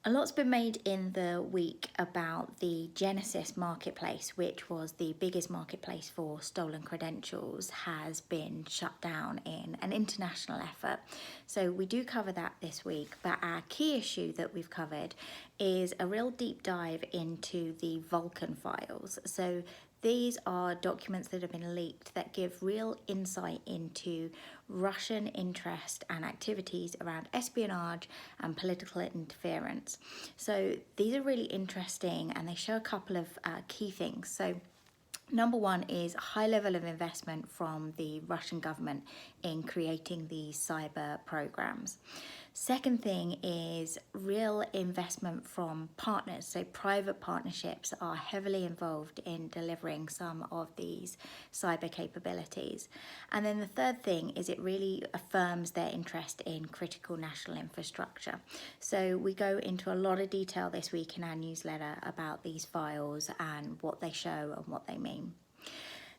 A lot's been made in the week about the Genesis marketplace, which was the biggest marketplace for stolen credentials, has been shut down in an international effort. So we do cover that this week, but our key issue that we've covered is a real deep dive into the Vulcan files. So these are documents that have been leaked that give real insight into Russian interest and activities around espionage and political interference. So these are really interesting and they show a couple of key things. So number one is a high level of investment from the Russian government in creating these cyber programs. Second thing is real investment from partners. So private partnerships are heavily involved in delivering some of these cyber capabilities. And then the third thing is it really affirms their interest in critical national infrastructure. So we go into a lot of detail this week in our newsletter about these files and what they show and what they mean.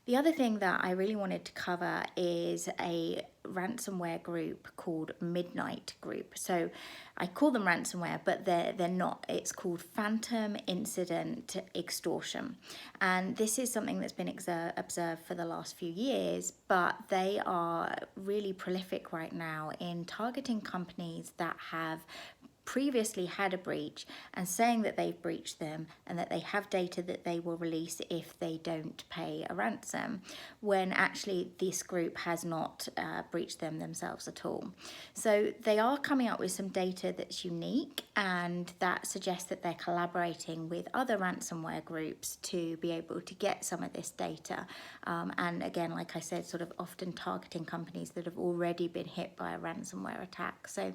The other thing that I really wanted to cover is a ransomware group called Midnight Group. So I call them ransomware, but they're not. It's called Phantom Incident Extortion. And this is something that's been observed for the last few years, but they are really prolific right now in targeting companies that have previously had a breach and saying that they've breached them and that they have data that they will release if they don't pay a ransom, when actually this group has not breached them themselves at all. So they are coming up with some data that's unique, and that suggests that they're collaborating with other ransomware groups to be able to get some of this data. And again, like I said, sort of often targeting companies that have already been hit by a ransomware attack. So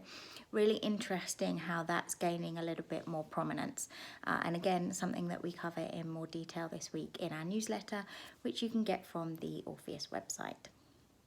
really interesting how that's gaining a little bit more prominence. And again, something that we cover in more detail this week in our newsletter, which you can get from the Orpheus website.